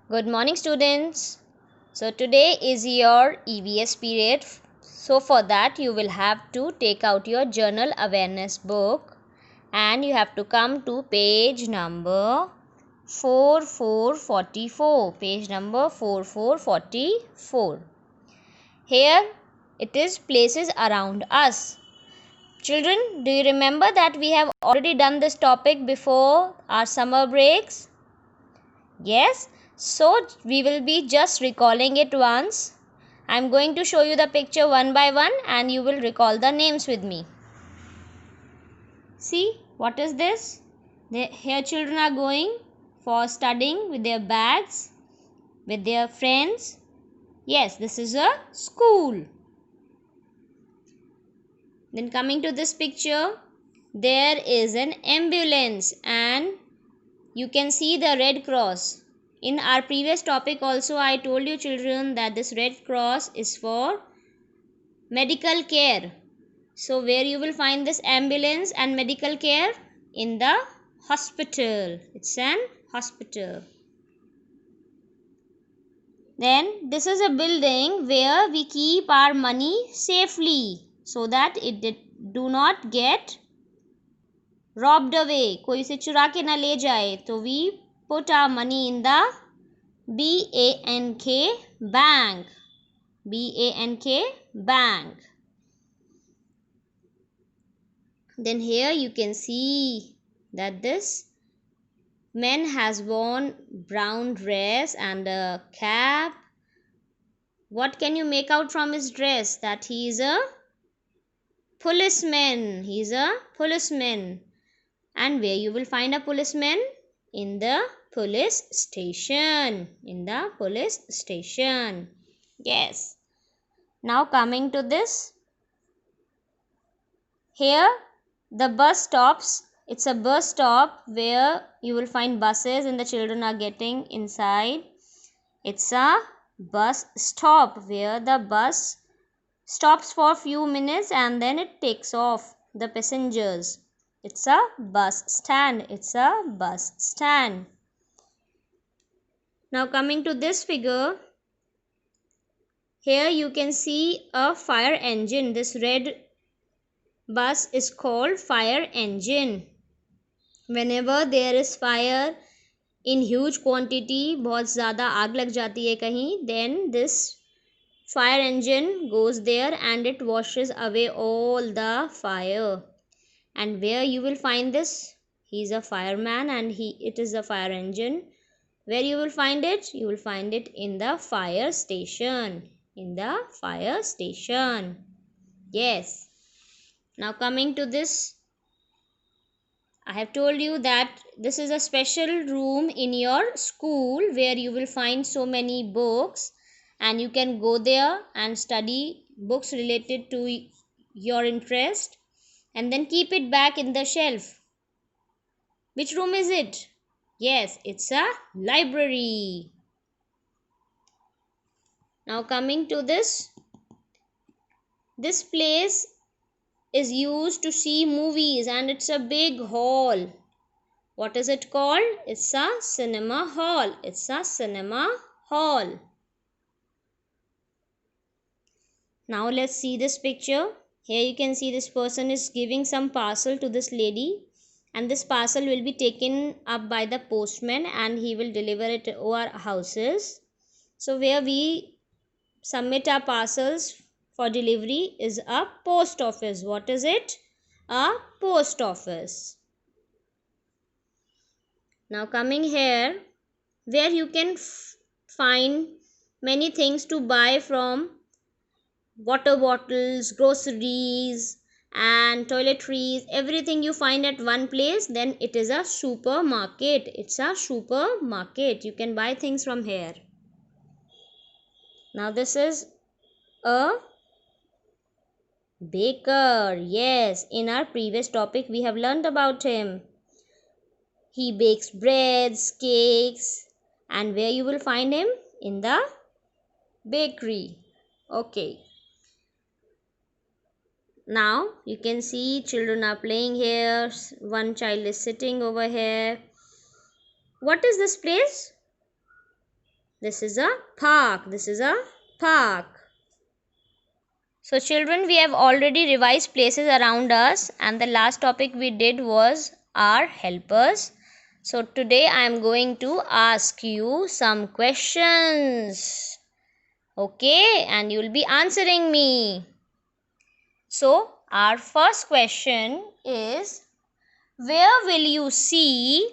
Good morning, students. So today is your EVS period. So for that you will have to take out your journal awareness book and you have to come to page number 4444. Page number 4444. Here it is places around us. Children, do you remember that we have already done this topic before our summer breaks? Yes, so we will be just recalling it once. I am going to show you the picture one by one and you will recall the names with me. See, what is this? Here children are going for studying with their bags, with their friends. Yes, this is a school. Then coming to this picture, there is an ambulance and you can see the Red Cross. In our previous topic also I told you children that this Red Cross is for medical care. So where you will find this ambulance and medical care? In the hospital. It's an hospital. Then this is a building where we keep our money safely so that it do not get robbed away. कोई उसे चुरा के ना ले जाए. तो we put our money in the BANK bank. BANK bank. Then here you can see that this man has worn brown dress and a cap. What can you make out from his dress? That he is a policeman. He is a policeman. And where you will find a policeman? In the police station. In the police station. Yes. Now coming to this. Here the bus stops. It's a bus stop where you will find buses and the children are getting inside. It's a bus stop where the bus stops for a few minutes and then it takes off the passengers. It's a bus stand. It's a bus stand. Now coming to this figure. Here you can see a fire engine. This red bus is called fire engine. Whenever there is fire in huge quantity, बहुत ज़्यादा आग लग जाती है कहीं, then this fire engine goes there and it washes away all the fire. And where you will find this? He is a fireman and it is a fire engine. Where you will find it? You will find it in the fire station. In the fire station. Yes. Now coming to this, I have told you that this is a special room in your school where you will find so many books and you can go there and study books related to your interest and then keep it back in the shelf. Which room is it? Yes, it's a library. Now coming to this place is used to see movies and it's a big hall. What is it called? It's a cinema hall. It's a cinema hall. Now let's see this picture. Here you can see this person is giving some parcel to this lady and this parcel will be taken up by the postman and he will deliver it to our houses. So where we submit our parcels for delivery is a post office. What is it? A post office. Now coming here where you can find many things to buy from, water bottles, groceries and toiletries, everything you find at one place, then it is a supermarket. It's a supermarket. You can buy things from here. Now this is a baker. Yes, in our previous topic we have learned about him. He bakes breads, cakes, and where you will find him? In the bakery. Okay. Now you can see children are playing here. One child is sitting over here. What is this place? This is a park. This is a park. So children, we have already revised places around us, and the last topic we did was our helpers. So today I am going to ask you some questions. Okay, and you will be answering me. So our first question is, where will you see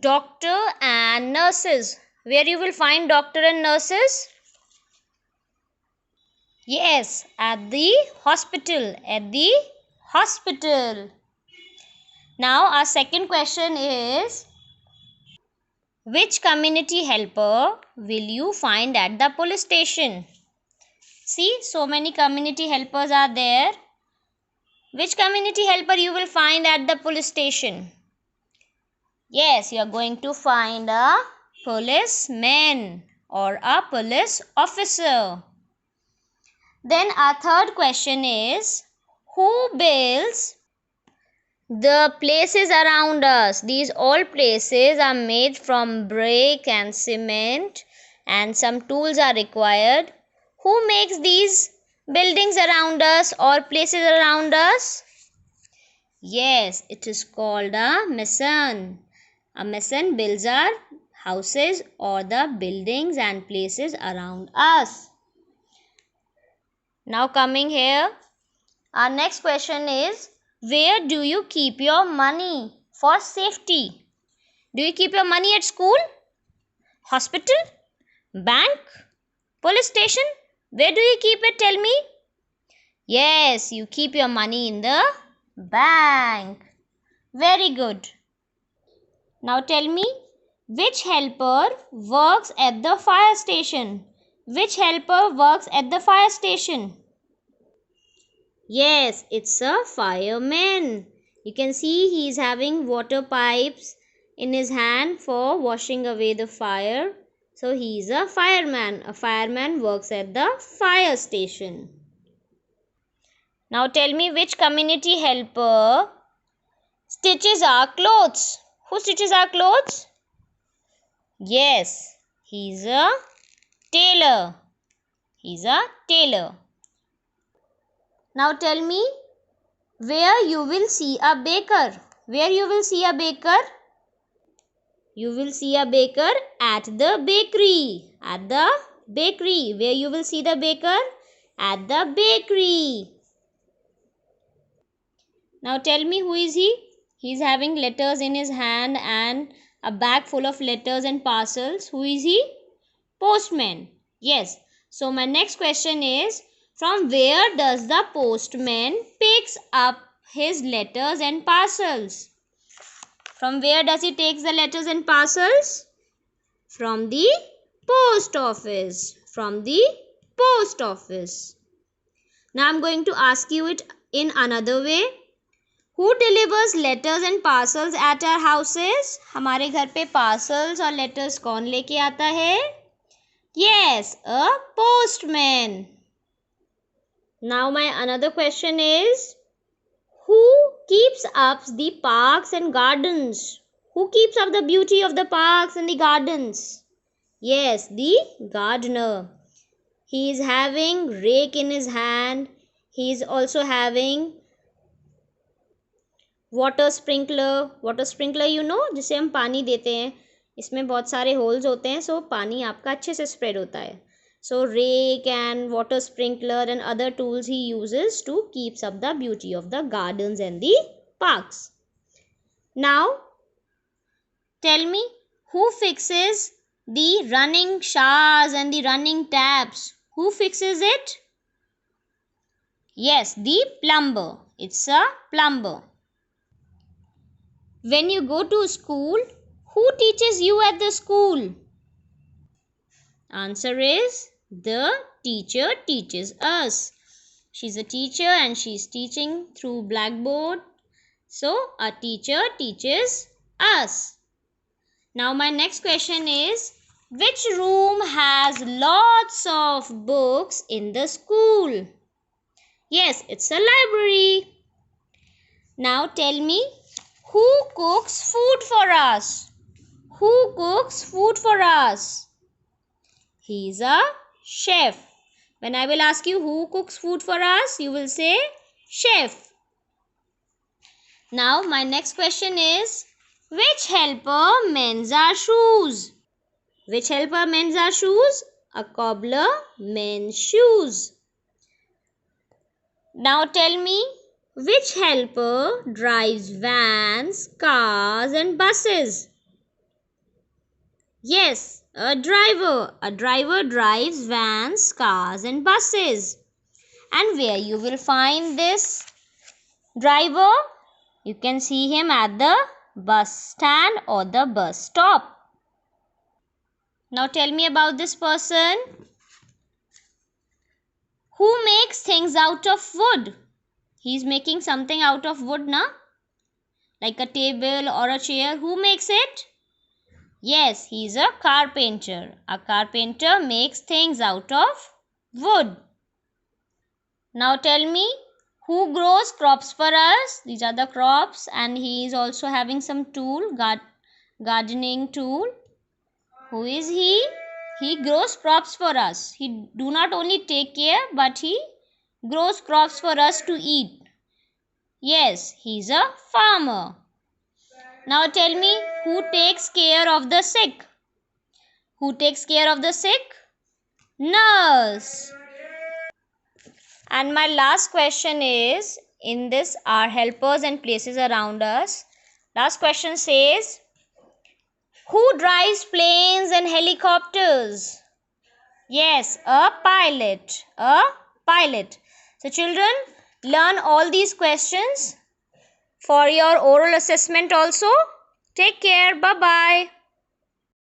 doctor and nurses? Where you will find doctor and nurses? Yes, at the hospital. At the hospital. Now our second question is, which community helper will you find at the police station? See, so many community helpers are there. Which community helper you will find at the police station? Yes, you are going to find a policeman or a police officer. Then our third question is, who builds the places around us? These all places are made from brick and cement, and some tools are required. Who makes these buildings around us or places around us? Yes, it is called a mason. A mason builds our houses or the buildings and places around us. Now coming here, our next question is, where do you keep your money for safety? Do you keep your money at school, hospital, bank, police station? Where do you keep it? Tell me. Yes, you keep your money in the bank. Very good. Now tell me, which helper works at the fire station? Which helper works at the fire station? Yes, it's a fireman. You can see he is having water pipes in his hand for washing away the fire. So he is a fireman. A fireman works at the fire station. Now tell me, which community helper stitches our clothes? Who stitches our clothes? Yes, he's a tailor. He's a tailor. Now tell me, where you will see a baker? Where you will see a baker? You will see a baker at the bakery. At the bakery. Where you will see the baker? At the bakery. Now tell me, who is he? He is having letters in his hand and a bag full of letters and parcels. Who is he? Postman. Yes. So my next question is, from where does the postman picks up his letters and parcels? From where does he take the letters and parcels? From the post office. From the post office. Now I am going to ask you it in another way. Who delivers letters and parcels at our houses? हमारे घर पे parcels और letters कौन लेके आता है? Yes, a postman. Now my another question is, who keeps up the parks and gardens? Who keeps up the beauty of the parks and the gardens? Yes, the gardener. He is having rake in his hand. He is also having water sprinkler you know, जिसे हम पानी देते हैं. इसमें बहुत सारे holes होते हैं, सो पानी आपका अच्छे से स्प्रेड होता है. So rake and water sprinkler and other tools he uses to keeps up the beauty of the gardens and the parks. Now tell me, who fixes the running showers and the running taps? Who fixes it? Yes, the plumber. It's a plumber. When you go to school, who teaches you at the school? Answer is, the teacher teaches us. She's a teacher and she's teaching through blackboard. So, a teacher teaches us. Now, my next question is, which room has lots of books in the school? Yes, it's a library. Now, tell me, who cooks food for us? Who cooks food for us? He is a chef. When I will ask you who cooks food for us, you will say chef. Now my next question is, which helper mends our shoes? Which helper mends our shoes? A cobbler mends shoes. Now tell me, which helper drives vans, cars and buses? Yes, a driver. A driver drives vans, cars and buses. And where you will find this driver? You can see him at the bus stand or the bus stop. Now tell me about this person. Who makes things out of wood? He is making something out of wood, na? Like a table or a chair. Who makes it? Yes, he is a carpenter. A carpenter makes things out of wood. Now tell me, who grows crops for us? These are the crops, and he is also having some tool, gardening tool. Who is he? He grows crops for us. He do not only take care, but he grows crops for us to eat. Yes, he is a farmer. Now tell me, who takes care of the sick? Who takes care of the sick? Nurse. And my last question is, in this are helpers and places around us. Last question says, who drives planes and helicopters? Yes, a pilot. A pilot. So children, learn all these questions for your oral assessment also. Take care. Bye-bye.